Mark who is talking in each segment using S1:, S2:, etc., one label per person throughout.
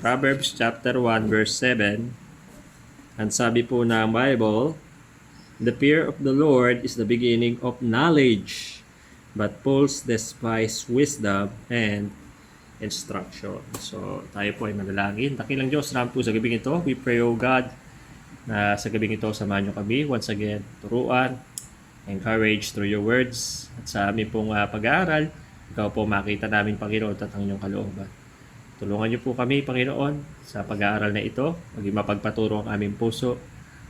S1: Proverbs chapter 1 verse 7. Ang sabi po ng Bible, "The fear of the Lord is the beginning of knowledge, but fools despise wisdom and instruction." So, tayo po ay manalangin. Dakilang Diyos, salamat po sa gabing ito. We pray, O God, na sa gabing ito, samahan niyo kami. Once again, turuan, encourage through your words. At sa aming pong pag-aaral, ikaw po makita namin, Panginoon, at ang iyong kalooban. Tulungan niyo po kami, Panginoon, sa pag-aaral na ito. Maging mapagpaturo ang aming puso.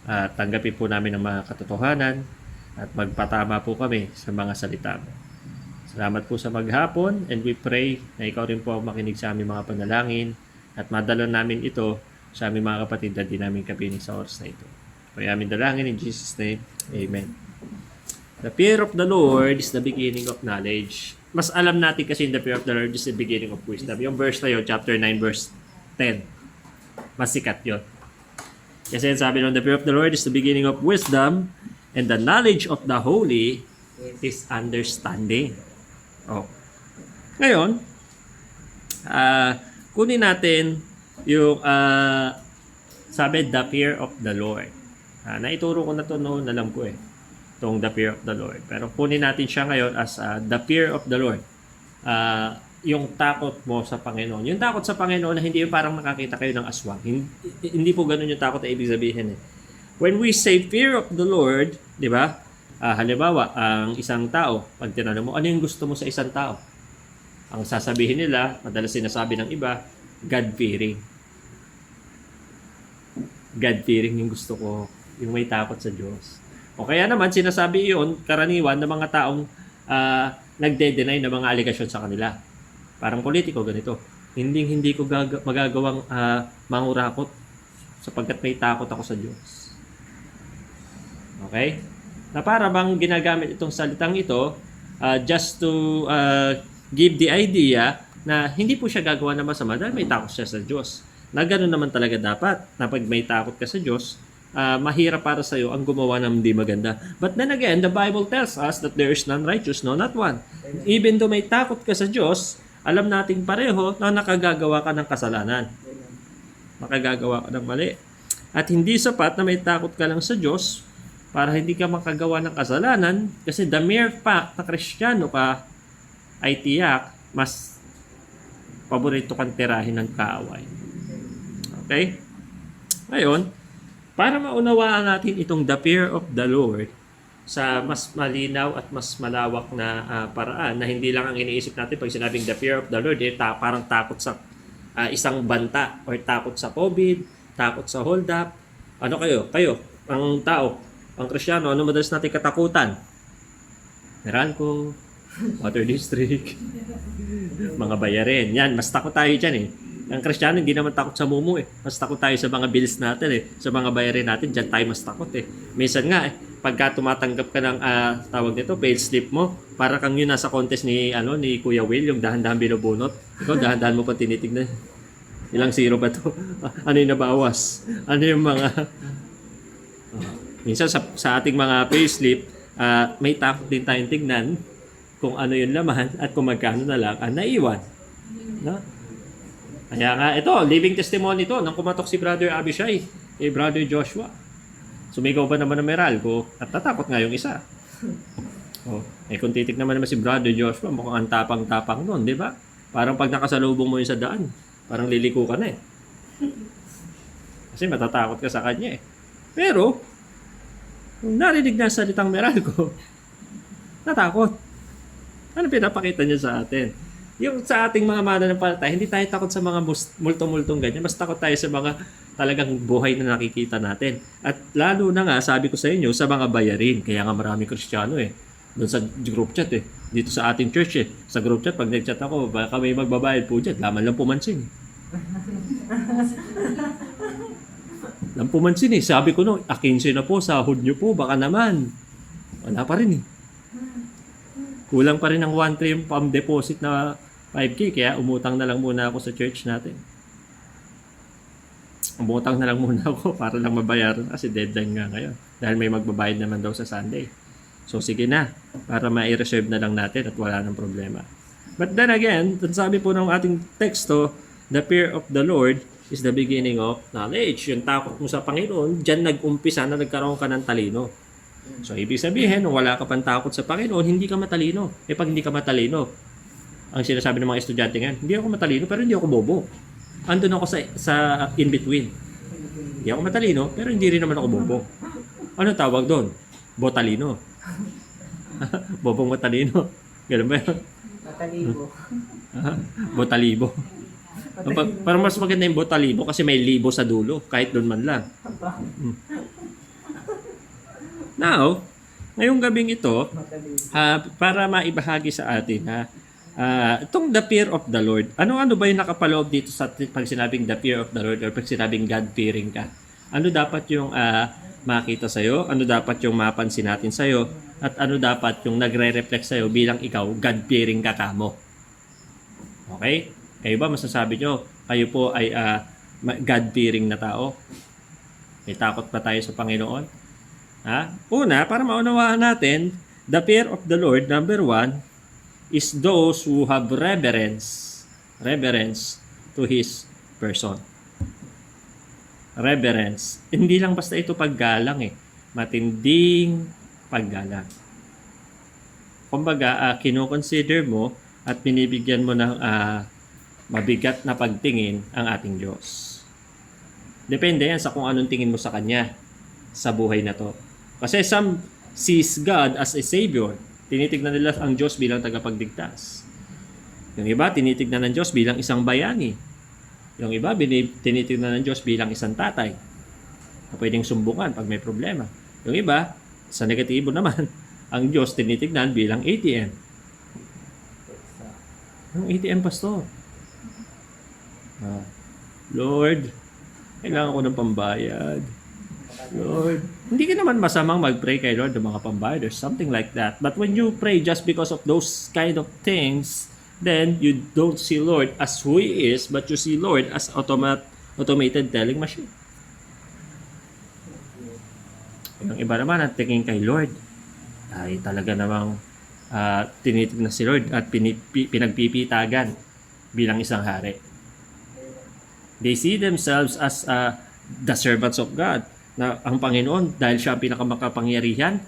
S1: At tanggapin po namin ang mga katotohanan. At magpatama po kami sa mga salita mo. Salamat po sa maghapon. And we pray na ikaw rin po ang makinig sa aming mga panalangin. At madala namin ito sa aming mga kapatid na di namin kapiling sa oras na ito. Kaya aming dalangin in Jesus' name. Amen. The fear of the Lord is the beginning of knowledge. Mas alam natin kasi in the fear of the Lord is the beginning of wisdom. Yung verse na yun, chapter 9, verse 10. Mas sikat yun. Kasi sabi nung, the fear of the Lord is the beginning of wisdom, and the knowledge of the holy is understanding. Oh. Ngayon, kunin natin yung sabi, the fear of the Lord. Naituro ko na to noon, alam ko itong the fear of the Lord. Pero kunin natin siya ngayon as the fear of the Lord. Yung takot mo sa Panginoon. Yung takot sa Panginoon na hindi yung parang nakakita kayo ng aswang. Hindi po ganun yung takot na ibig sabihin. When we say fear of the Lord, di ba? Halimbawa, ang isang tao, pag tinanong mo, ano yung gusto mo sa isang tao? Ang sasabihin nila, madalas sinasabi ng iba, God-fearing. God-fearing yung gusto ko, yung may takot sa Diyos. O kaya naman, sinasabi iyon, karaniwan ng mga taong nagde-deny ng mga aligasyon sa kanila. Parang politiko, ganito. Hindi ko magagawang mangurakot sapagkat may takot ako sa Diyos. Okay? Na para bang ginagamit itong salitang ito just to give the idea na hindi po siya gagawa ng masama dahil may takot siya sa Diyos. Na gano'n naman talaga dapat, na pag may takot ka sa Diyos, mahirap para sa iyo ang gumawa ng hindi maganda. But then again, the Bible tells us that there is none righteous, no, not one. Even though may takot ka sa Diyos, alam nating pareho na nakagagawa ka ng kasalanan. Makagagawa ka ng mali. At hindi sapat na may takot ka lang sa Diyos para hindi ka makagawa ng kasalanan kasi the mere fact na Kristiyano ka ay tiyak mas paborito kang tirahin ng kaaway. Okay? Ngayon, para maunawaan natin itong the fear of the Lord sa mas malinaw at mas malawak na paraan na hindi lang ang iniisip natin pag sinabing the fear of the Lord, parang takot sa isang banta or takot sa COVID, takot sa hold up. Ano kayo, ang tao, ang Kristiyano, ano madalas natin katakutan? Meralco, Water District, mga bayarin. Yan, mas takot tayo dyan Ang Kristiyano, hindi naman takot sa mumu Mas takot tayo sa mga bills natin Sa mga bayarin natin, dyan tayo mas takot Minsan nga pagka tumatanggap ka ng tawag nito, pay slip mo, para kang yun nasa contest ni Kuya Will, yung dahan-dahan binubunot. Ikaw, dahan-dahan mo pa tinitignan. Ilang zero ba to? Ano yung nabawas? Ano yung mga... Minsan sa ating mga pay slip, may takot din tayong tignan kung ano yung laman at kung magkano na lang ang naiwan. No? Kaya nga, ito, living testimony ito nang kumatok si Brother Abishai, Brother Joshua. Sumigaw ba naman ng Meralco at natakot nga yung isa. Kung titignan naman si Brother Joshua, mukhang ang tapang-tapang nun, di ba? Parang pag nakasalubong mo yun sa daan, parang liliko ka na Kasi matatakot ka sa kanya Pero, kung narinig na salitang Meralco, natakot. Ano pinapakita niya sa atin? Yung sa ating mga mananampalataya, hindi tayo takot sa mga multo-multong ganyan. Mas takot tayo sa mga talagang buhay na nakikita natin. At lalo na nga, sabi ko sa inyo, sa mga bayarin. Kaya nga maraming Kristiyano doon sa group chat Dito sa ating church Sa group chat, pag nag-chat ako, baka may magbabayad po dyan. Laman lang pumansin Lang pumansin Sabi ko 15 na po, sahod nyo po, baka naman. Wala pa rin Kulang pa rin ng 1 trim pam deposit na 5K, kaya umutang na lang muna ako sa church natin. Umutang na lang muna ako para lang mabayaran kasi deadline nga ngayon. Dahil may magbabayad naman daw sa Sunday. So sige na, para ma-reserve na lang natin at wala nang problema. But then again, sabi po ng ating teksto, The fear of the Lord is the beginning of knowledge. Yung takot mo sa Panginoon, dyan nag-umpisa na nagkaroon ka ng talino. So, ibig sabihin, kung wala ka pang takot sa Panginoon, hindi ka matalino. Pag hindi ka matalino, ang sinasabi ng mga estudyante ngayon, hindi ako matalino, pero hindi ako bobo. Andun ako sa in-between. Hindi ako matalino, pero hindi rin naman ako bobo. Ano tawag doon? Botalino. Bobong matalino. Ganun ba yun?
S2: Matalibo.
S1: Botalibo. Parang mas maganda yung botalibo kasi may libo sa dulo, kahit doon man lang. Now, ngayong gabing ito, para maibahagi sa atin, itong the fear of the Lord, ano-ano ba yung nakapaloob dito sa pag sinabing the fear of the Lord or pag sinabing God-fearing ka? Ano dapat yung makita sa'yo? Ano dapat yung mapansin natin sa'yo? At ano dapat yung nagre-reflect sa'yo bilang ikaw, God-fearing ka kamo? Okay? Kayo ba masasabi nyo, kayo po ay God-fearing na tao? May takot ba tayo sa Panginoon? Una, para maunawaan natin, the fear of the Lord, number 1, is those who have reverence to His person. Reverence. Hindi lang basta ito paggalang matinding paggalang. Kumbaga, kino-consider mo at binibigyan mo ng mabigat na pagtingin ang ating Diyos. Depende yan sa kung anong tingin mo sa Kanya sa buhay na to. Kasi some sees God as a Savior. Tinitignan nila ang Diyos bilang tagapagligtas. Yung iba, tinitignan ng Diyos bilang isang bayani. Yung iba, tinitignan ng Diyos bilang isang tatay na pwedeng sumbungan pag may problema. Yung iba, sa negatibo naman, ang Diyos tinitignan bilang ATM. Yung ATM, pastor. Lord, kailangan ko ng pambayad. Lord, hindi ka naman masamang mag-pray kay Lord ng mga pambayad or something like that. But when you pray just because of those kind of things, then you don't see Lord as who He is, but you see Lord as automated telling machine. Yung iba naman at tingin kay Lord ay talaga namang tinitignan si Lord at pinagpipitagan bilang isang hari. They see themselves as the servants of God. Na ang Panginoon, dahil siya ang pinakamakapangyarihan,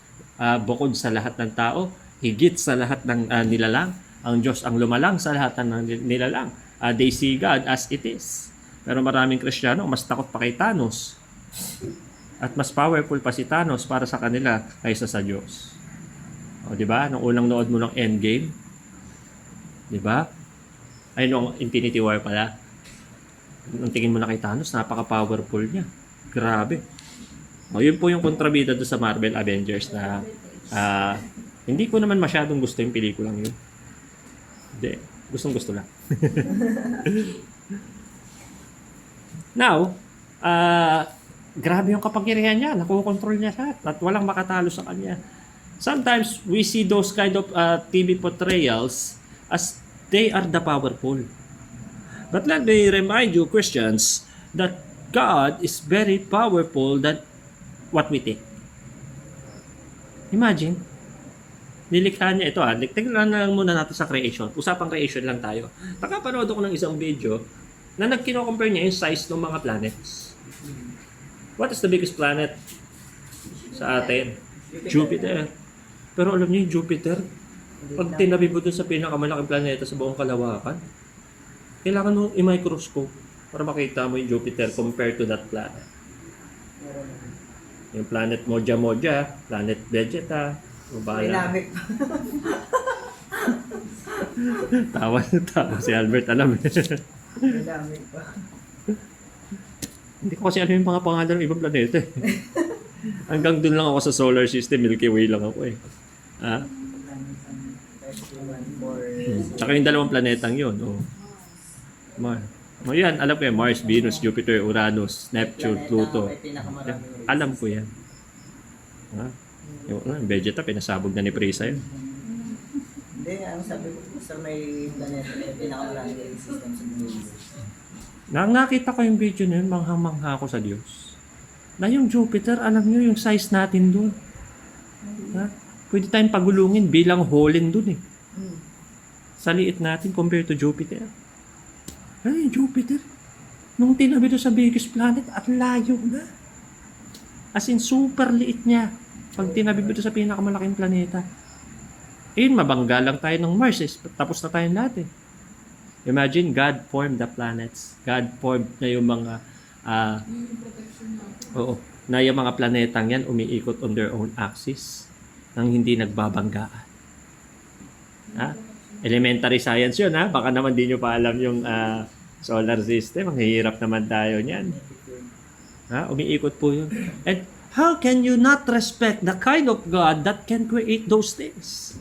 S1: bukod sa lahat ng tao, higit sa lahat ng nilalang, ang Diyos ang lumalang sa lahat ng nilalang. They see God as it is. Pero maraming Kristiyano, mas takot pa kay Thanos. At mas powerful pa si Thanos para sa kanila kaysa sa Diyos. O, di ba? Nung unang nood mo ng Endgame, di ba? Ay, nung Infinity War pala, nung tingin mo na kay Thanos, napaka-powerful niya. Grabe. O, yun po yung kontrabida doon sa Marvel Avengers na hindi ko naman masyadong gusto yung pelikulang yun. Hindi. Gustong-gusto lang. Now, grabe yung kapangyarihan niya. Nakukontrol niya lahat at walang makatalo sa kanya. Sometimes, we see those kind of TV portrayals as they are the powerful. But let me remind you, Christians, that God is very powerful than what we think. Imagine, nilikha niya ito. Tignan lang muna natin sa creation. Usapang creation lang tayo. Nakapanood ako ng isang video na nagkino-compare niya yung size ng mga planets. What is the biggest planet sa atin? Jupiter. Pero alam niyo yung Jupiter, pag tinabi mo dun sa pinakamalaking planeta sa buong kalawakan, kailangan mo i-microscope para makita mo yung Jupiter compared to that planet. Yung planet Moja, planet Vegeta,
S2: Dynamic pa.
S1: tawa si Albert, alam
S2: Dynamic pa.
S1: Hindi ko kasi alam yung mga pangalan ng ibang planeta Hanggang dun lang ako sa solar system, Milky Way lang ako Tsaka yung dalawang planetang yun. Yan, alam ko yan. Mars, Venus, Jupiter, Uranus, Neptune, Pluto. Alam ko yan. Yung Vegeta, pinasabog na ni Prisa yun.
S2: Hindi, ang sabi ko sa may planeta, may pinakamarami system sa mundo.
S1: Nakita ko yung video na yun, manghang-mangha ako sa Diyos. Na yung Jupiter, alam nyo yung size natin dun. Pwede tayong pagulungin bilang holen dun Sa liit natin compared to Jupiter. Ay, Jupiter. Nung tinabi doon sa biggest planet, at layo na. As in, super liit niya. Pag tinabi mo doon sa pinakamalaking planeta. Mabangga lang tayo ng Mars. Tapos na tayong lahat eh. Imagine, God formed the planets. God formed na yung mga na yung mga planetang yan umiikot on their own axis nang hindi nagbabanggaan. Ha? Elementary science yun, ha? Baka naman di nyo pa alam yung solar system. Ang hirap naman tayo niyan. Ha? Umiikot po yun. And how can you not respect the kind of God that can create those things?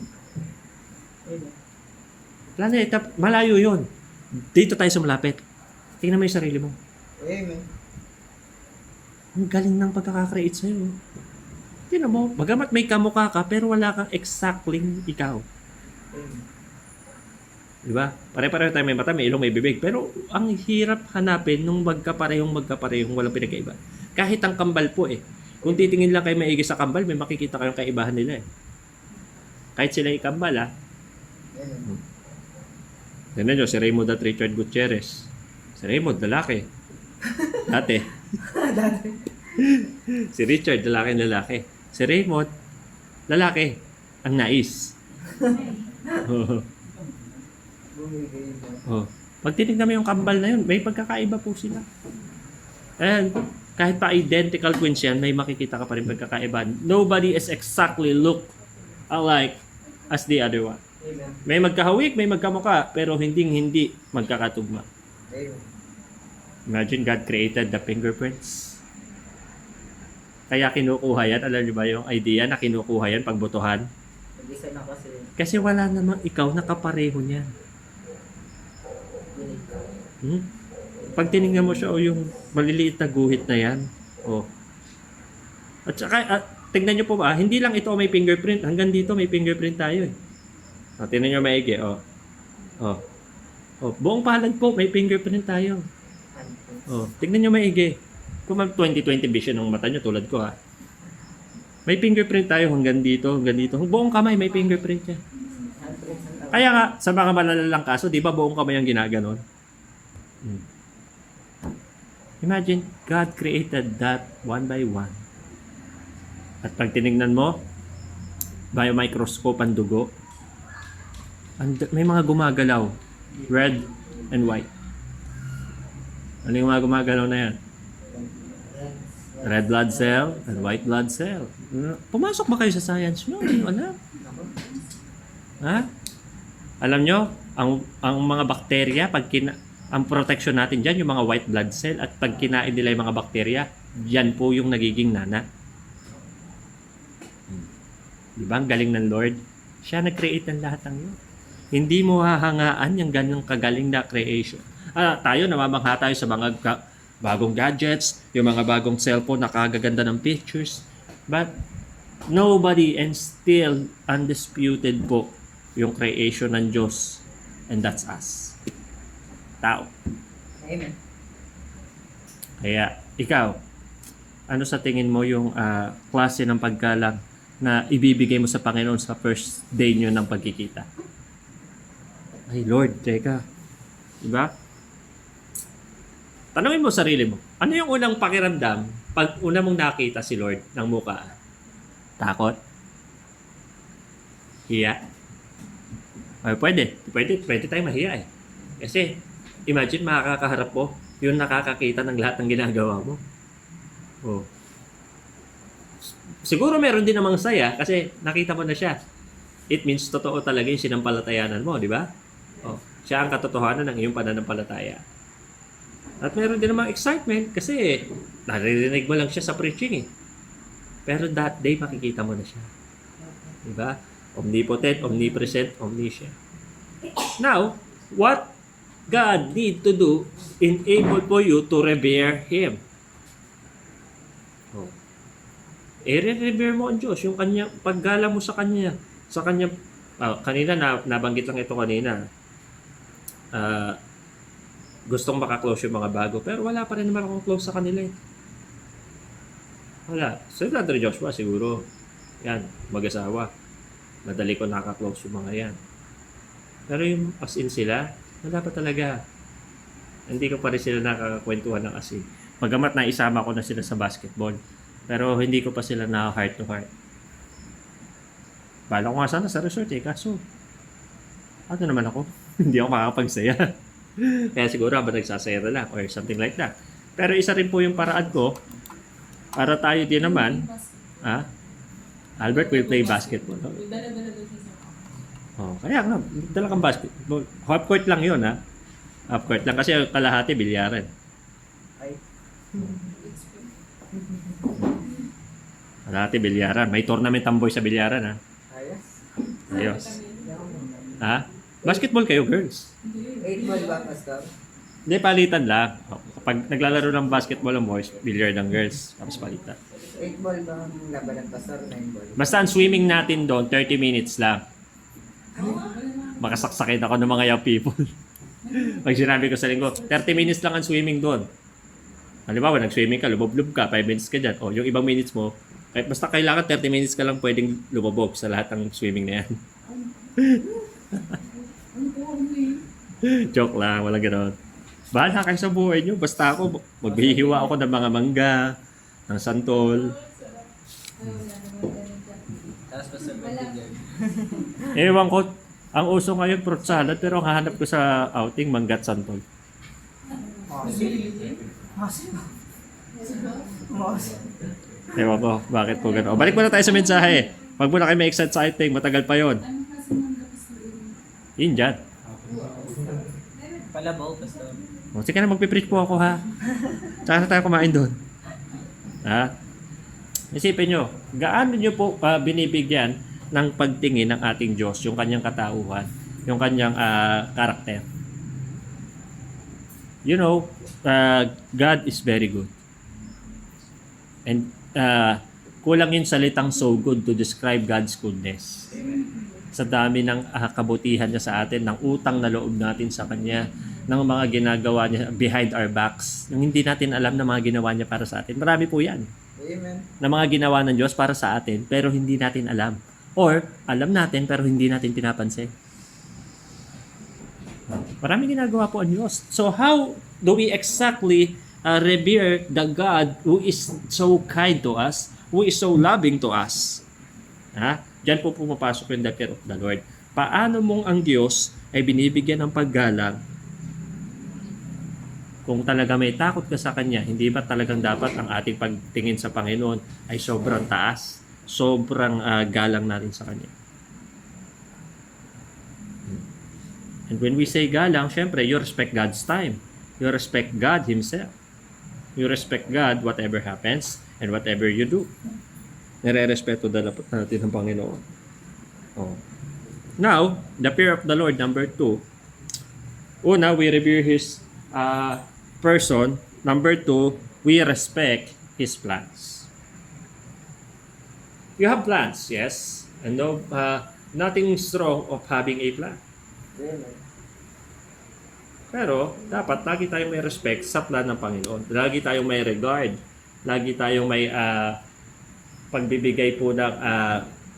S1: Planeta, malayo yun. Dito tayo sa malapit. Tingnan mo yung sarili mo.
S2: Amen.
S1: Ang galing ng pagkakakreate sa'yo. Tingnan mo, bagamat may kamukha ka, pero wala kang exactly ikaw. Diba? Pare-pareho tayo may mata, may ilong, may bibig. Pero ang hirap hanapin nung magkaparehong walang pinagkaiba. Kahit ang kambal po eh. Kung titingin lang kayo maigi sa kambal, may makikita kayong kaibahan nila eh. Kahit sila yung kambal ha. Tignan nyo, si Raymond at Richard Gutierrez. Si Raymond, lalaki. Dati. Si Richard, lalaki. Si Raymond, lalaki. Ang nais. Pag tinignan mo yung kambal na yun, may pagkakaiba po sila. And kahit pa identical twins yan, may makikita ka pa rin pagkakaiba. Nobody is exactly look alike as the other one. May magkahawig, may magkamuka, pero hindi magkakatugma. Imagine God created the fingerprints. Kaya kinukuha yan. Alam niyo ba yung idea na kinukuha yan pag butuhan? Kasi wala namang ikaw na kapareho niyan. Pag tinignan mo siya, yung maliliit na guhit na yan. At saka, tignan nyo po ba, hindi lang ito may fingerprint. Hanggang dito may fingerprint tayo eh. Tignan nyo maigi. Buong palad po, may fingerprint tayo. Tignan nyo maigi. Kung 20/20 vision ng mata nyo, tulad ko ha. May fingerprint tayo hanggang dito. Buong kamay, may fingerprint yan. Kaya nga, sa mga malalalang kaso, di ba buong kamay ang ginaganon? Imagine, God created that one by one. At pag tinignan mo, biomicroscope ang dugo, may mga gumagalaw, red and white. Ano yung mga gumagalaw na yan? Red blood cell and white blood cell. Pumasok ba kayo sa science nyo? Hindi nyo alam. Ha? Alam nyo, ang mga bakterya, ang protection natin dyan, yung mga white blood cell, at pag kinain nila yung mga bakterya, yan po yung nagiging nana. Diba? Ang galing ng Lord. Siya nag-create ng lahat ng yun. Hindi mo hahangaan yung ganong kagaling na creation. Tayo, namamangha tayo sa mga bagong gadgets, yung mga bagong cellphone na kagaganda ng pictures. But nobody, and still undisputed po yung creation ng Diyos. And that's us. Tao.
S2: Amen.
S1: Kaya, ikaw, ano sa tingin mo yung klase ng paggalang na ibibigay mo sa Panginoon sa first day nyo ng pagkikita? Ay, Lord, teka. Diba? Tanungin mo sarili mo, ano yung unang pakiramdam pag una mong nakita si Lord ng mukha? Takot? Hiya? Ay, pwede tayo mahiya eh. Kasi, imagine makakaharap mo yung nakakakita ng lahat ng ginagawa mo. Siguro meron din namang saya kasi nakita mo na siya. It means totoo talaga yung sinampalatayanan mo, di ba? Siya ang katotohanan ng iyong pananampalataya. At meron din namang excitement kasi naririnig mo lang siya sa preaching eh. Pero that day makikita mo na siya. Di ba? Omnipotent, omnipresent, omniscient. Now, what God need to do enable for you to revere Him? I-revere mo ang Diyos, yung kanya, paggala mo sa Kanya, kanina, nabanggit lang ito kanina, gustong makaklose yung mga bago, pero wala pa rin naman akong close sa kanila eh. Wala. So, Brother Joshua, siguro, yan, mag-asawa. Madali ko nakaklose yung mga yan. Pero yung as in sila, wala pa talaga. Hindi ko pa rin sila nakakakwentuhan ng asig. Pagamat na isama ko na sila sa basketball. Pero hindi ko pa sila na heart to heart. Bala ko nga sana sa resort eh. Kaso, ano naman ako? Hindi ako makakapagsaya. Kaya siguro habang nagsasaya na lang or something like that. Pero isa rin po yung paraan ko para tayo din naman. Albert will play basketball. Oh, kaya nga, dala kang basketball. Half court lang yun, ha? Half court lang kasi kalahati bilyaran.
S2: Ay,
S1: Kalahati bilyaran. May tournament ang boy sa bilyaran, ha?
S2: ayos.
S1: Ayos. Ha? Basketball kayo, girls.
S2: 8 ball ba, Pastor?
S1: Hindi, palitan lang. Kapag naglalaro ng basketball ang boys, billiard ang girls. Tapos palitan.
S2: 8 ball ba ang laban ng Pastor? 9 ball?
S1: Basta ang swimming natin doon, 30 minutes lang. Makasaksakin ako ng mga young people. Pag sinabi ko sa linggo, 30 minutes lang ang swimming doon. Halimbawa, nag-swimming ka, lumublob ka, 5 minutes ka dyan. O, yung ibang minutes mo, basta kailangan 30 minutes ka lang pwedeng lumubog sa lahat ng swimming na yan. Joke lang, walang gano'n. Bahala kayo sa buhay nyo. Basta ako, maghihiwa ako ng mga mangga, ng santol.
S2: Tapos Pastor, bigyan.
S1: Ewan ko, ang uso ngayon fruit salad, pero ang hahanap ko sa outing, mangga at santol. Ewan ko, bakit po gano'n. Balik muna tayo sa mensahe. Wag muna kayo may exciting, matagal pa yon. Yun dyan.
S2: Palabaw, Pastor.
S1: O, sige na, magpipreach po ako, ha? Tsaka na tayo kumain doon. Ha? Isipin nyo, gaano nyo po binibigyan ng pagtingin ng ating Diyos, yung kanyang katauhan, yung kanyang karakter. You know, God is very good. And kulang yung salitang so good to describe God's goodness. Sa dami ng kabutihan niya sa atin, ng utang na loob natin sa Kanya, ng mga ginagawa niya behind our backs, yung hindi natin alam na mga ginawa niya para sa atin. Marami po yan.
S2: Amen.
S1: Na mga ginawa ng Diyos para sa atin, pero hindi natin alam. Or, alam natin, pero hindi natin pinapansin. Maraming ginagawa po ang Diyos. So, how do we exactly revere the God who is so kind to us, who is so loving to us? Diyan po pumapasok yung the fear of the Lord. Paano mong ang Diyos ay binibigyan ng paggalang kung talaga may takot ka sa Kanya, hindi ba talagang dapat ang ating pagtingin sa Panginoon ay sobrang taas, sobrang galang natin sa Kanya? And when we say galang, syempre, you respect God's time. You respect God Himself. You respect God whatever happens and whatever you do. Nire-respeto dapat natin ng Panginoon. Oh. Now, the fear of the Lord, number 2. Una, we revere His person. Number 2, we respect His plans. You have plans, yes. And no, nothing wrong of having a plan.
S2: Amen.
S1: Pero, dapat lagi tayong may respect sa plan ng Panginoon. Lagi tayong may regard. Lagi tayong may pagbibigay po ng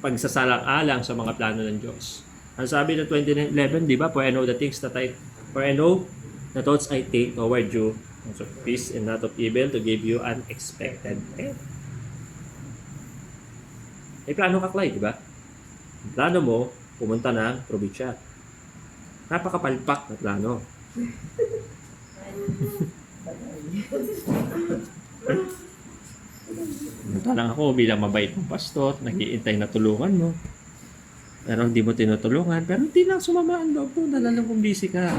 S1: pagsasalang-alang sa mga plano ng Diyos. Ang sabi ng 29:11, di ba? For I know the thoughts I think toward you, of peace and not of evil, to give you unexpected end. May plano ka, Clyde, di ba? Ang plano mo, pumunta ng probinsya. Napakapalpak na plano. Punta lang ako bilang mabait ng pastor, nag-iintay na tulungan mo. Pero hindi mo tinutulungan, pero hindi lang sumama ang loob mo, nalalang kung busy ka.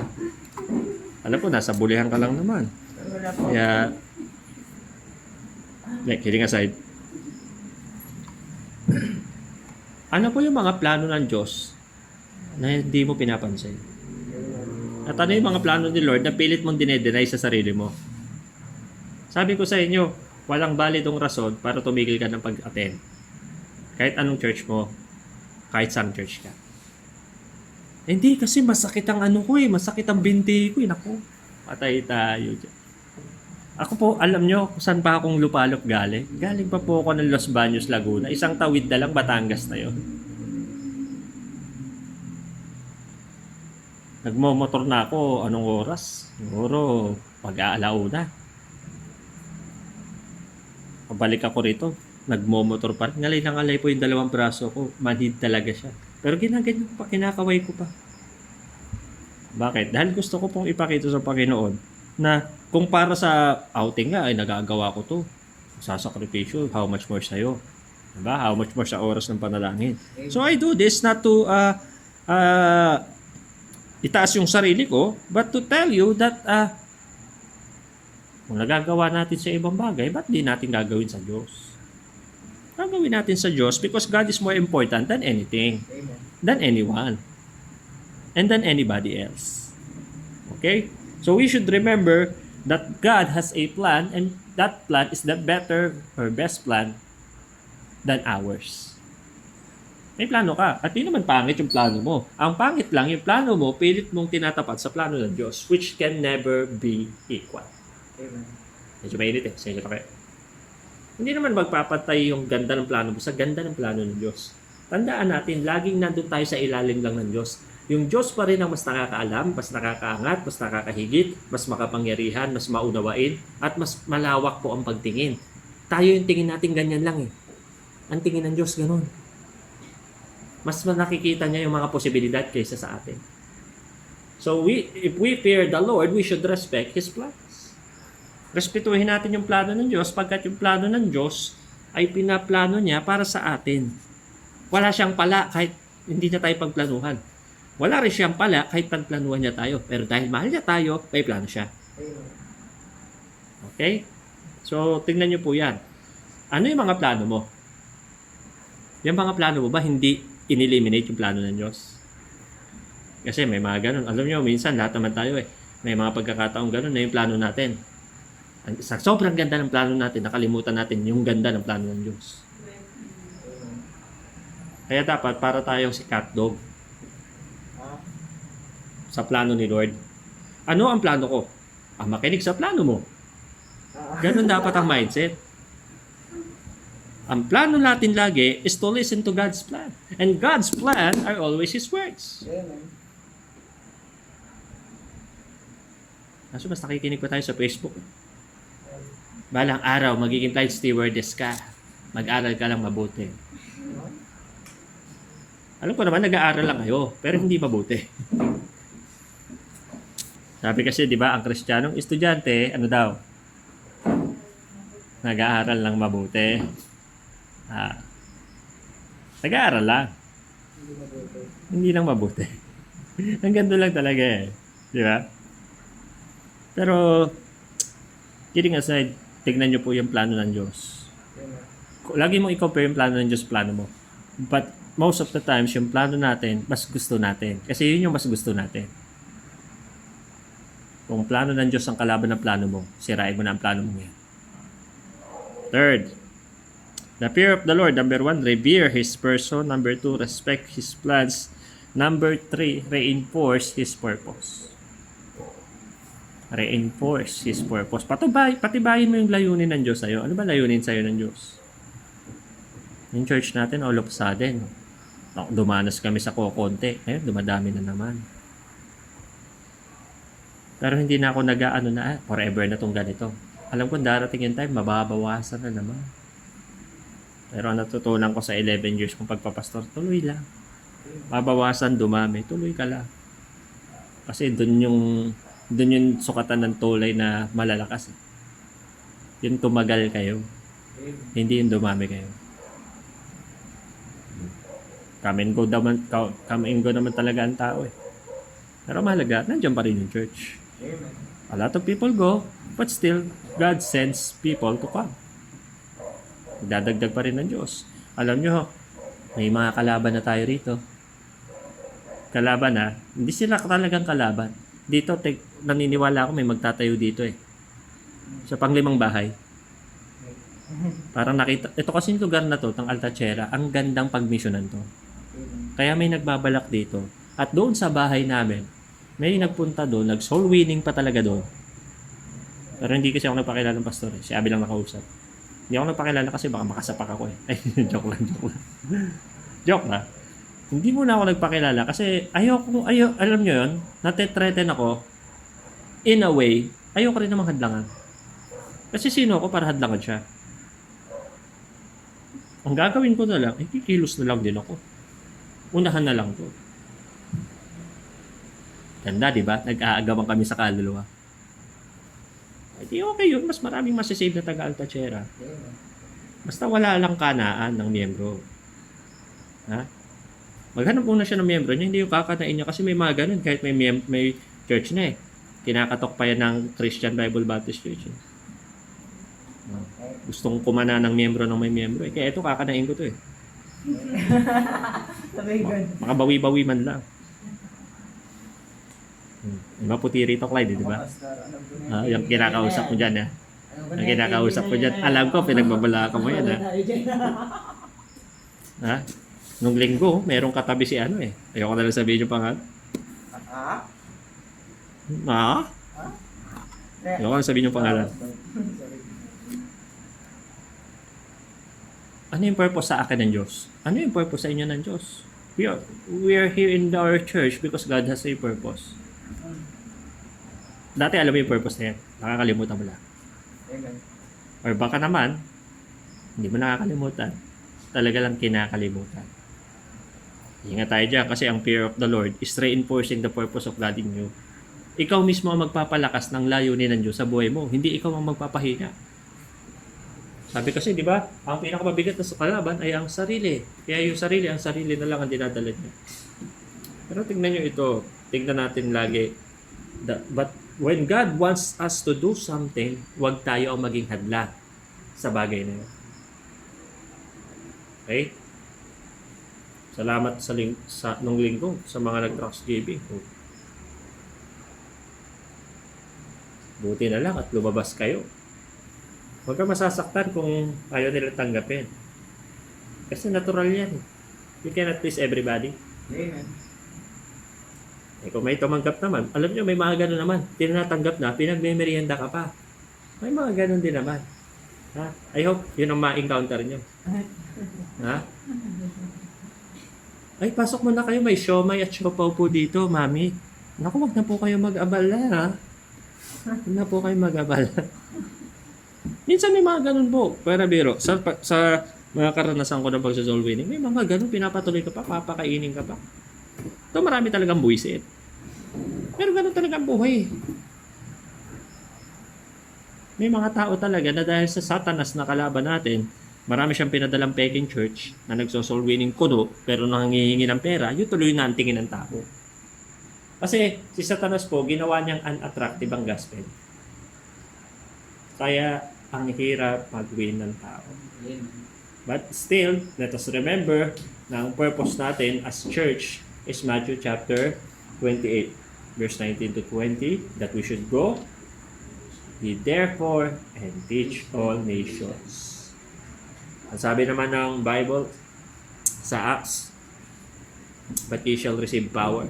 S1: Alam ko, nasa bulihan ka lang naman.
S2: Wala po.
S1: Kaya, kidding aside, ano po yung mga plano ng Diyos na hindi mo pinapansin? At ano yung mga plano ni Lord na pilit mong dinedenay sa sarili mo? Sabi ko sa inyo, walang validong rason para tumigil ka ng pag-attend. Kahit anong church mo, kahit saan church ka. Hindi, kasi masakit ang masakit ang binti ko Naku, patay tayo dyan. Ako po, alam nyo kung saan pa akong lupalop galing? Galing pa po ako ng Los Baños, Laguna. Isang tawid na lang, Batangas na yun. Nagmomotor na ako, anong oras? Siguro, pag-aalauna. Pabalik ako rito, nagmomotor pa rin. Ngalay na ngalay po yung dalawang braso ko. Manhid talaga siya. Pero ginaganyan ko pa, kinakaway ko pa. Bakit? Dahil gusto ko pong ipakita sa Panginoon na kung para sa outing nga ay nagagawa ko to. Sasakripisyo, how much more sa'yo? Diba? How much more sa oras ng panalangin. So I do this not to itaas yung sarili ko, but to tell you that kung nagagawa natin sa ibang bagay, ba't di natin gagawin sa Diyos? Gagawin natin sa Diyos because God is more important than anything,
S2: Amen.
S1: than anyone, and than anybody else. Okay? So we should remember that God has a plan, and that plan is the better or best plan than ours. May plano ka. At di naman pangit yung plano mo. Ang pangit lang, yung plano mo, pilit mong tinatapat sa plano ng Diyos, which can never be equal.
S2: Amen.
S1: Medyo mainit eh. Sa inyo pa kayo. Hindi naman magpapatay yung ganda ng plano mo sa ganda ng plano ng Diyos. Tandaan natin, laging nandun tayo sa ilalim lang ng Diyos. Yung Diyos pa rin ang mas nakakaalam, mas nakakaangat, mas nakakahigit, mas makapangyarihan, mas maunawain, at mas malawak po ang pagtingin. Tayo yung tingin natin ganyan lang eh. Ang tingin ng Diyos ganun. Mas nakikita niya yung mga posibilidad kaysa sa atin. So if we fear the Lord, we should respect His plans. Respetuhin natin yung plano ng Diyos pagkat yung plano ng Diyos ay pinaplano niya para sa atin. Wala siyang pala kahit hindi niya tayo pagplanuhan. Wala rin siyang pala kahit pagplanuhan niya tayo. Pero dahil mahal niya tayo, may plano siya.
S2: Amen.
S1: Okay? So, tingnan niyo po yan. Ano yung mga plano mo? Yung mga plano mo ba hindi in-eliminate yung plano ng Diyos? Kasi may mga ganun. Alam niyo, minsan lahat naman tayo eh. May mga pagkakataong ganun na yung plano natin. Sa sobrang ganda ng plano natin, nakalimutan natin yung ganda ng plano ng Diyos.
S2: Amen.
S1: Kaya dapat para tayong si cat dog sa plano ni Lord. Ano ang plano ko? Makinig sa plano mo. Ganun dapat ang mindset. Ang plano natin lagi is to listen to God's plan. And God's plan are always His words.
S2: Amen.
S1: Kaso mas nakikinig pa tayo sa Facebook. Balang araw, magiging flight stewardess ka. Mag-aral ka lang mabuti. Alam ko naman, nag-aaral lang kayo, pero hindi mabuti. Sabi kasi, di ba, ang Kristiyanong estudyante, ano daw? Nag-aaral lang mabuti. Nag-aaral lang.
S2: Hindi mabuti.
S1: Hindi lang mabuti. Ang ganda lang talaga eh. Di ba? Pero, kidding aside, tignan nyo po yung plano ng Diyos.
S2: Amen.
S1: Lagi mong i-compare yung plano ng Diyos, plano mo. But, most of the times, yung plano natin, mas gusto natin. Kasi yun yung mas gusto natin. Kung plano ng Diyos ang kalaban ng plano mo, sirain mo na ang plano mo yan. Third, the fear of the Lord. Number 1, revere His person. Number 2, respect His plans. Number 3, reinforce His purpose. Reinforce His purpose. Patibayin mo yung layunin ng Diyos sa'yo. Ano ba layunin sa'yo ng Diyos? Yung church natin, all of a sudden, dumanas kami sa kokonti. Ngayon, dumadami na naman. Pero hindi na ako nag-aano na, forever na tong ganito. Alam ko, darating yung time, mababawasan na naman. Pero ang natutunan ko sa 11 years kong pagpapastor, tuloy lang. Mabawasan, dumami, tuloy ka lang. Kasi dun yung sukatan ng tulay na malalakas. Yung tumagal kayo.
S2: Amen.
S1: Hindi yung dumami kayo. Come and go naman talaga ang tao eh. Pero mahalaga, nandiyan pa rin yung church.
S2: Amen.
S1: A lot of people go, but still, God sends people to come. Dadagdag pa rin ng Diyos. Alam nyo, may mga kalaban na tayo rito. Kalaban na, hindi sila talagang kalaban. Dito, naniniwala ako may magtatayo dito eh. Sa panglimang bahay. Parang nakita, ito kasing lugar na to, tang Altachera, ang gandang pagmisyonan to.
S2: Amen.
S1: Kaya may nagbabalik dito. At doon sa bahay namin, may nagpunta doon, nag-soul winning pa talaga doon. Pero hindi kasi ako nagpakilala ng pastor eh. Si Abby lang nakausap. Hindi ako nagpakilala kasi baka makasapak ako eh. Ay, joke lang. Joke lang. Hindi mo na ako nagpakilala kasi alam nyo yun, natetreten ako, in a way, ayoko rin namang hadlangan. Kasi sino ako para hadlangan siya? Ang gagawin ko na lang, kikilos na lang din ako. Unahan na lang to. Ganda, di ba? Nag-aagawan kami sa kaluluwa. Di okay yun. Mas maraming masisave na taga-Altatxera. Basta wala lang kanaan ng miyembro. Ha? Maghanap muna siya ng miyembro niya. Hindi yung kakanain niya. Kasi may mga ganun. Kahit may church na eh. Kinakatok pa yan ng Christian Bible Baptist Church. Gustong kumana ng miyembro ng may miyembro. Kaya ito, kakanain ko to eh. Makabawi-bawi man lang. Maputi rito, Clyde, di ba? Yung kinakausap mo dyan, ha? Yung kinakausap ko dyan. Alam ko, pinagbabalaka mo yan, ha? Ha? Nung linggo, merong katabi si ano eh. Ayoko na lang sabihin yung pangalan. Ha? Ayoko na sabihin yung pangalan. Ano yung purpose sa akin ng Diyos? Ano yung purpose sa inyo ng Diyos? We are here in our church because God has a purpose. Dati alam mo yung purpose na yan. Nakakalimutan mo lang. Or baka naman, hindi mo nakakalimutan. Talaga lang kinakalimutan. Ingat tayo dyan kasi ang fear of the Lord is reinforcing the purpose of God in you. Ikaw mismo ang magpapalakas ng layunin ng Diyos sa buhay mo. Hindi ikaw ang magpapahinga. Sabi kasi, di ba, ang pinakamabigat na sa kalaban ay ang sarili. Kaya yung sarili na lang ang dinadala niya. Pero tingnan nyo ito. Tingnan natin lagi. But when God wants us to do something, huwag tayo ang maging hadlang sa bagay na yun. Okay? Salamat nung linggo sa mga nag-Thanksgiving. Buti na lang at lumabas kayo. Huwag ka masasaktan kung ayaw nila tanggapin. Kasi natural yan. You cannot please everybody.
S2: Amen.
S1: Kung may tumanggap naman, alam nyo, may mga ganun naman. Tinatanggap na, pinagmemerienda ka pa. May mga ganun din naman. Ha? I hope yun ang ma-encounter nyo. Ha? Ay, pasok mo na kayo. May siomay at siopaw po dito, mami. Naku, wag na po kayo mag-abala, ha? Wag na po kayo mag-abala. Minsan may mga ganun po. Pero biro, sa mga karanasan ko ng pagsa-soul winning, may mga ganun, pinapatuloy ka pa, papakainin ka pa. Ito marami talagang buwisit. Pero ganun talaga ang buhay. May mga tao talaga na dahil sa satanas na kalaban natin, marami siyang pinadalang peking church na nagso-soul winning kuno pero nangihingi ng pera, yun tuloy na ang tingin ng tao. Kasi si satanas po, ginawa niyang unattractive ang gospel. Kaya ang hirap mag-win ng tao. But still, let us remember na ang purpose natin as church is Matthew chapter 28, verse 19 to 20, that we should go, ye therefore, and teach all nations. Ang sabi naman ng Bible sa Acts, but ye shall receive power.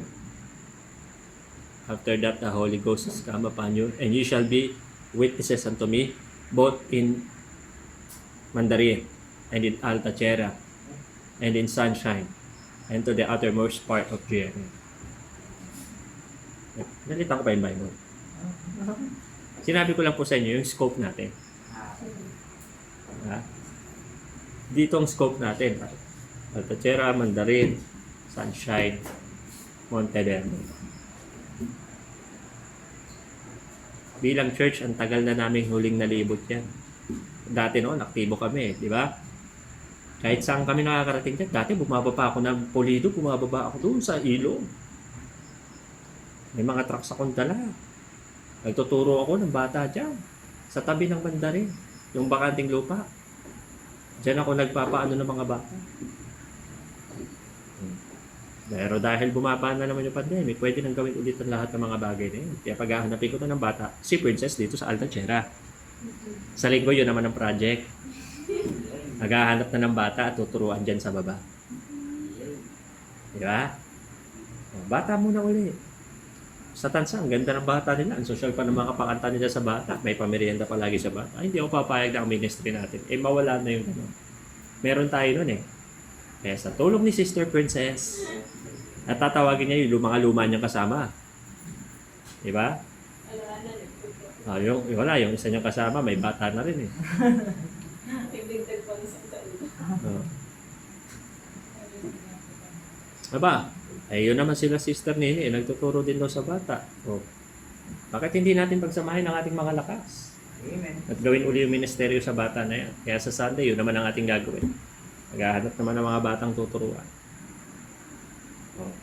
S1: After that, the Holy Ghost has come upon you, and ye shall be witnesses unto me, both in Mandarin, and in Altatxera, and in Sunshine, and to the uttermost part of GMA. Nalitan ko pa yung Bible. Sinabi ko lang po sa inyo yung scope natin. Ha? Dito ang scope natin. Altatxera, Mandarin, Sunshine, Monteverde. Bilang church, ang tagal na naming huling nalibot yan. Dati noon, aktibo kami, di ba? Kahit saan kami nakakarating dyan, dati bumababa ako ng Pulido, bumababa ako doon sa ilog. May mga trucks akong dala. Nagtuturo ako ng bata dyan, sa tabi ng Mandarin, yung bakanting lupa. Diyan ako nagpapaano ng mga bata. Pero dahil bumaba na naman yung pandemic, pwede nang gawin ulit ang lahat ng mga bagay na yun. Kaya paghahanapin ko na ng bata, si Princess dito sa Altatxera. Sa linggo yun naman ang project. Naghahanap na ng bata at tuturuan dyan sa baba. Di ba? Bata muna uli. Sa tansa, ang ganda ng bata nila. Ang social pa ng mga kapakanta nila sa bata. May pamerienda pa lagi sa bata. Ay, hindi ako papayag na ang ministry natin. Mawala na yung ano. Meron tayo nun eh. Kaya sa tulong ni Sister Princess, at tatawagin niya yung mga luma niyang kasama. Diba? Wala, yung isa niyang kasama, may bata na rin eh. Oh. Aba, yun naman sila Sister Nini, nagtuturo din daw sa bata. Oh. Bakit hindi natin pagsamahin ang ating mga lakas?
S2: Amen.
S1: At gawin uli yung ministeryo sa bata na yan. Kaya sa Sunday, yun naman ang ating gagawin. Maghahanap naman ng mga batang tuturuan. Oh.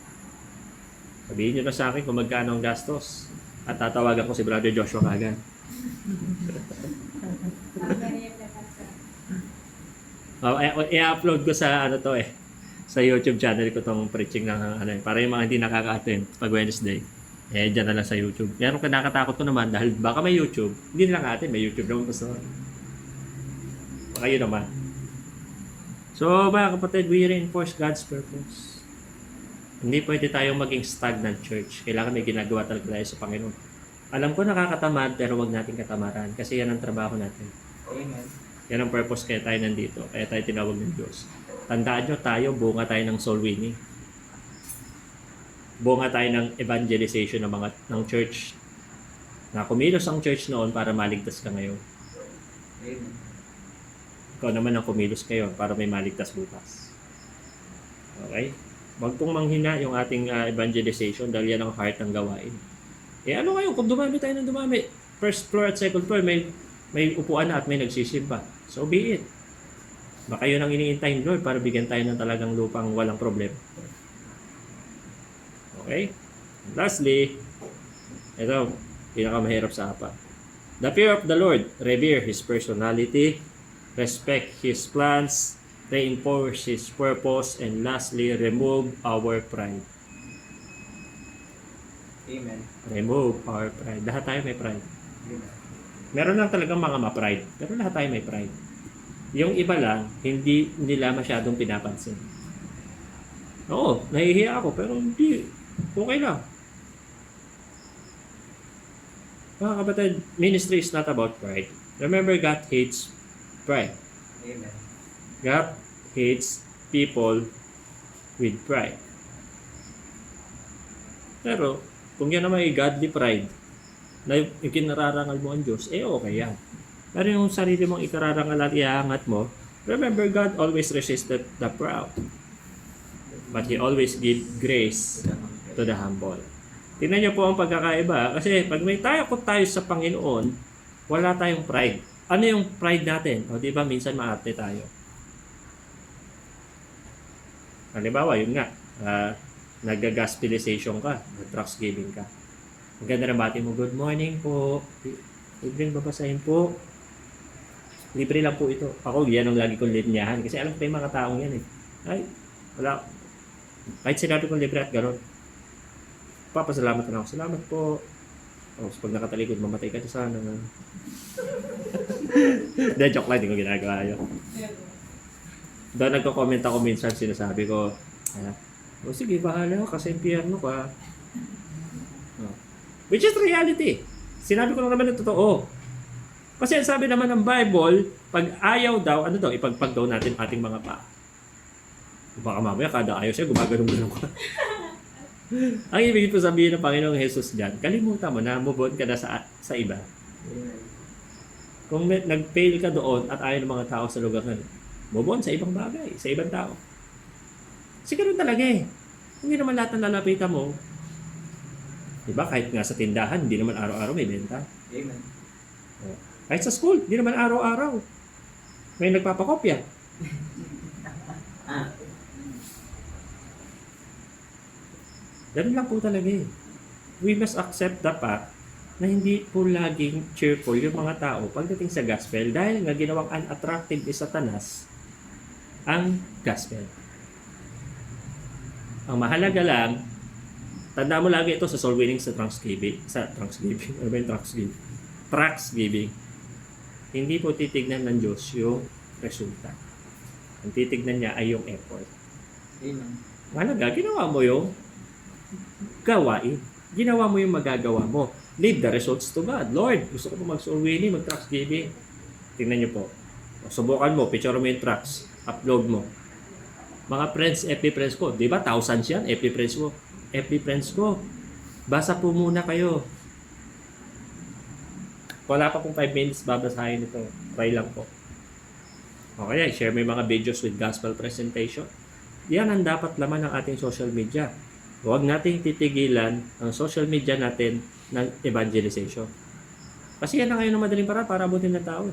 S1: Sabihin nyo na sa akin kung magkano ang gastos. At tatawagan ko si Brother Joshua kagad. I-upload ko sa sa YouTube channel ko tong preaching ng para yung mga hindi nakaka-attend pag Wednesday. Diyan na lang sa YouTube. Pero kinakatakot ko naman dahil baka may YouTube. Hindi na lang atin, may YouTube naman gusto. Baka yun naman. So mga kapatid, we reinforce God's purpose. Hindi pwede tayong maging stagnant church. Kailangan may ginagawa talaga tayo sa Panginoon. Alam ko nakakatamad pero wag natin katamaran kasi yan ang trabaho natin.
S2: Amen.
S1: Yan ang purpose kaya tayo nandito. Kaya tayo tinawag ng Diyos. Tandaan nyo tayo, bunga tayo ng soul winning. Bunga tayo ng evangelization ng church. Na kumilos ang church noon para maligtas ka ngayon.
S2: Amen.
S1: Ikaw naman ang kumilos kayo para may maligtas bukas. Okay? Huwag pong manghina yung ating evangelization dahil yan ang heart ng gawain. Ano ngayon kung dumami tayo ng dumami? First floor at second floor may upuan na at may nagsisimba. So be it. Baka yun ang iniintay ni Lord para bigyan tayo ng talagang lupang walang problema. Okay? Lastly, ito, pinakamahirap sa apat. The fear of the Lord, revere His personality, respect His plans, reinforce His purpose, and lastly, remove our pride.
S2: Amen.
S1: Remove our pride. Lahat tayo may pride.
S2: Amen.
S1: Meron lang talagang mga ma-pride, pero lahat tayo may pride. Yung iba lang, hindi nila masyadong pinapansin. Oo, nahihiya ako, pero hindi. Okay lang. Mga kapatid, ministry is not about pride. Remember, God hates pride.
S2: Amen.
S1: God hates people with pride. Pero, kung yan naman ay godly pride, na yung kinararangal mo ang Diyos, okay yan. Pero yung sarili mong ikararangal at iangat mo, remember, God always resisted the proud. But He always give grace to the humble. Tingnan niyo po ang pagkakaiba. Kasi pag may takot tayo sa Panginoon, wala tayong pride. Ano yung pride natin? O di ba minsan maarte tayo. Halimbawa, yun nga, nag-gospelization ka, nag-trust giving ka. Ang ganda ng bati mo, good morning po. Libreng babasahin po. Libre lang po ito. Ako, yan ang lagi kong linyahan. Kasi alam ko yung mga taong yan eh. Ay, wala. Kahit sinabi kong libre at gano'n. Papasalamat na ako. Salamat po. O, pag nakatalikod, mamatay ka na sana. Hindi, joke lang. Hindi ko ginagawa yun. Doon nagko-comment ako minsan, sinasabi ko, o sige, bahala kasi impyerno ka. Which is reality. Sinabi ko lang naman ng totoo. Kasi sabi naman ng Bible, pag ayaw daw, ipagpag daw natin ating mga paa. Baka mamaya kada ayaw siya, gumaganong-ganong ka. Ang ibig po sabihin ng Panginoong Jesus dyan, kalimutan mo na, move on ka na sa iba. Kung nag-fail ka doon at ayaw ng mga tao sa lugar na, move on sa ibang bagay, sa ibang tao. Kasi ganun talaga eh. Hindi naman lahat ng lalapitan mo, diba, kahit nga sa tindahan, hindi naman araw-araw may benta.
S2: Amen.
S1: Kahit sa school, hindi naman araw-araw may nagpapakopya. Ganun lang po talaga eh. We must accept the fact na hindi po laging cheerful yung mga tao pagdating sa gospel dahil nga ginawang unattractive ni Satanas ang gospel. Ang mahalaga lang, tanda mo lagi ito sa soul winning sa Thanksgiving. Ano ba yung Thanksgiving? Thanksgiving. Hindi po titignan ng Diyos yung resulta. Ang titignan niya ay yung effort.
S2: Amen.
S1: Mahalaga, ginawa mo yung gawain. Ginawa mo yung magagawa mo. Leave the results to God. Lord, gusto ko po mag-soul winning, mag-Thanksgiving. Tingnan niyo po. Subukan mo, picture mo yung tracks. Upload mo. Mga friends, FB friends ko, di ba thousands yan, FB friends ko. FB friends ko, basa po muna kayo. Wala pa pong 5 minutes babasahin ito. Try lang po. Okay, share mo yung mga videos with gospel presentation. Yan ang dapat laman ng ating social media. Huwag nating titigilan ang social media natin ng evangelization. Kasi yan na ngayon ng madaling para abutin ng tao.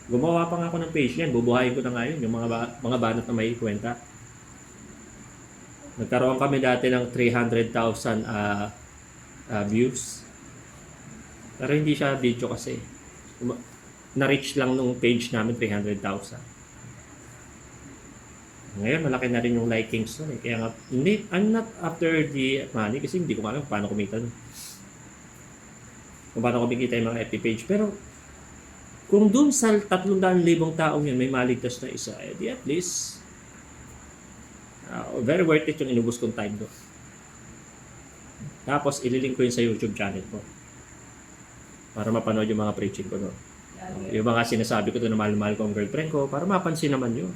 S1: Gumawa pa nga ako ng page yan. Bubuhayin ko na ngayon yung mga banat na may kwenta. Nagkaroon kami dati ng 300,000 views. Pero hindi siya video kasi. Na-reach lang nung page namin 300,000. Ngayon, malaki na rin yung likings nun eh. Kaya nga, I'm not after the money kasi hindi ko alam paano kumita nun. Kung paano kumikita yung mga FB page. Pero, kung dun sa 300,000 taong yun may maligtas na isa, di at least, very worth it yung inubos kong time doon. Tapos, ililink ko yun sa YouTube channel ko. Para mapanood yung mga preaching ko doon. Yung mga sinasabi ko doon na mahal-mahal ko ang girlfriend ko, para mapansin naman yun.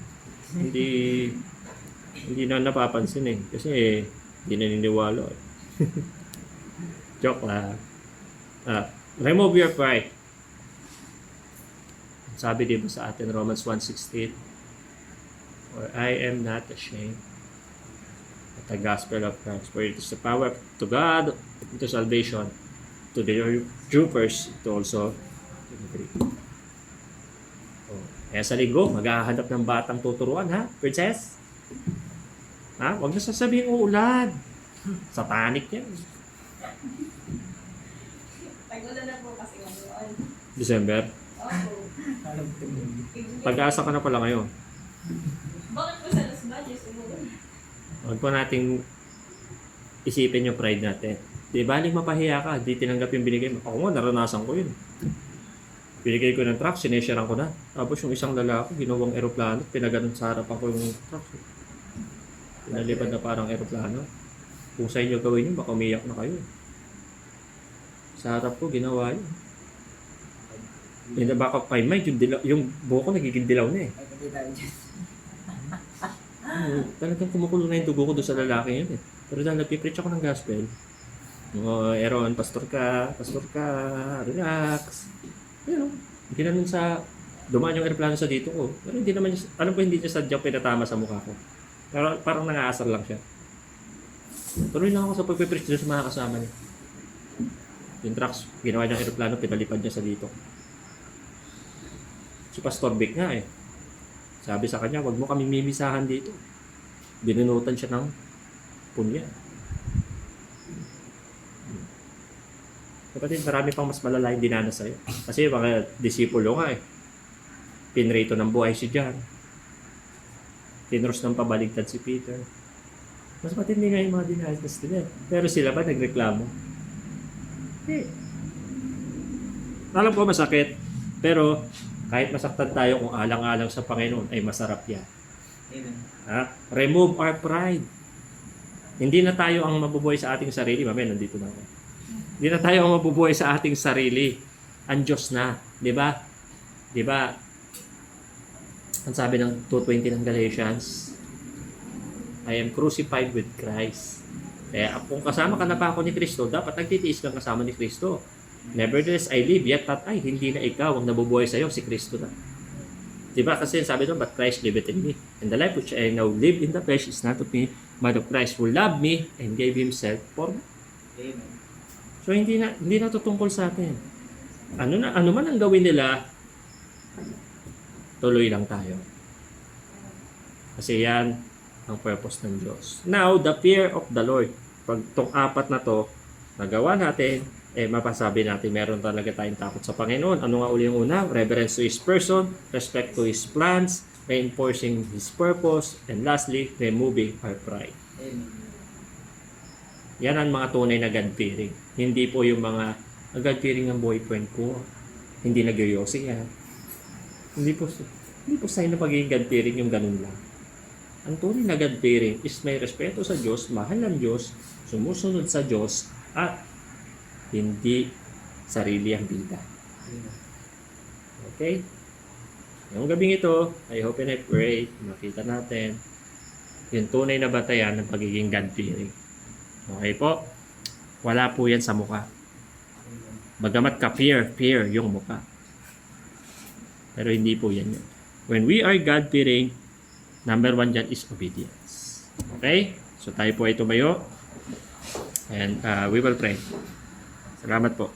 S1: Hindi na napapansin eh. Kasi hindi naniniwala eh. Joke lang. Remove your pride. Sabi din ba sa atin, Romans 1:16, for I am not ashamed of the gospel of Christ, for it is the power to God, to salvation, to the Jew first, to also to the Greek. Kaya sa linggo, maghahanap ng batang tuturuan, ha? Princess? Ha? Huwag na sasabihin uulan. Satanic yan.
S3: Tagulan na po kasi ngayon.
S1: December?
S3: Opo.
S1: Pag-asa ka na pala ngayon.
S3: Bakit po sa Las Bañas umulan?
S1: Huwag po nating isipin yung pride natin. Di baling mapahiya ka, di tinanggap yung binigay mo. Ako nga, naranasan ko yun. Binigay ko ng truck, sinesharan ko na. Tapos yung isang lalaki, ginawang eroplano, pinaganon sa harapan ko yung truck. Pinalipad na parang eroplano. Kung sa inyo gawin yun, baka umiyak na kayo. Sa harap ko, ginawa yun. In the back of my mind, yung buhok ko nagiging dilaw na eh.
S2: Ay, hindi tayo dyan.
S1: Talagang kumukulo na yung dugo ko doon sa lalaki yun eh. Pero dahil nagpipreach ako ng gospel, Aaron, pastor ka, relax. Yun, ginanon sa, dumaan yung aeroplano sa dito ko. Pero hindi naman, alam ko hindi niya sadyang pinatama sa mukha ko. Pero parang nangaasar lang siya. Tuloy lang ako sa pagpipreach doon sa mga kasama niya. Yung trucks, ginawa niyang aeroplano, pinalipad niya sa dito. Si Pastor Vic nga eh. Sabi sa kanya, wag mo kami mimisahan dito. Binunutan siya ng punya. Kapatid, marami pang mas malala yung dinanas sa'yo. Kasi mga disipulo nga eh. Pinrito ng buhay si John. Tinros ng pabaligtad si Peter. Mas matindi nga yung mga dinanas nila. Pero sila ba nagreklamo? Eh. Alam ko masakit. Pero kahit masaktan tayo kung alang-alang sa Panginoon ay masarap yan.
S2: Amen.
S1: Ha? Remove our pride. Hindi na tayo ang mabubuhay sa ating sarili. Mamaya, nandito na ako. Hindi na tayo ang mabubuhay sa ating sarili. Ang Diyos na. Di ba? Di ba? Ang sabi ng 2:20 ng Galatians, I am crucified with Christ. Kaya kung kasama ka na pa ako ni Kristo, dapat nagtitiis kang kasama ni Kristo. Nevertheless, I live, yet not I. Hindi na ikaw ang nabubuhay sa'yo, si Kristo na. Diba? Kasi sabi doon, but Christ liveth in me. And the life which I now live in the flesh is not of me, but of Christ who loved me and gave Himself for me.
S2: Amen.
S1: So, hindi na tutungkol sa atin. Ano man ang gawin nila, tuloy lang tayo. Kasi yan ang purpose ng Diyos. Now, the fear of the Lord. Pag itong apat na to, nagawa natin, mapasabi natin meron talaga tayong takot sa Panginoon. Ano nga uli yung una? Reverence to His person, respect to His plans, reinforcing His purpose, and lastly, removing our pride.
S2: Amen.
S1: Yan ang mga tunay na God-fearing. Hindi po yung mga God-fearing ng boyfriend ko. Hindi nagyoyosi yan. Hindi po sign na pagiging God-fearing yung ganun lang. Ang tunay na God-fearing is may respeto sa Diyos, mahal ng Diyos, sumusunod sa Diyos, at hindi sarili ang bida. Okay? Ngayong gabing ito, I hope and I pray, makita natin yung tunay na batayan ng pagiging God-fearing. Okay po? Wala po yan sa mukha. Bagamat ka-fear yung mukha. Pero hindi po yan yun. When we are God-fearing, number 1 dyan is obedience. Okay? So tayo po ay tumayo. And we will pray. Salamat po.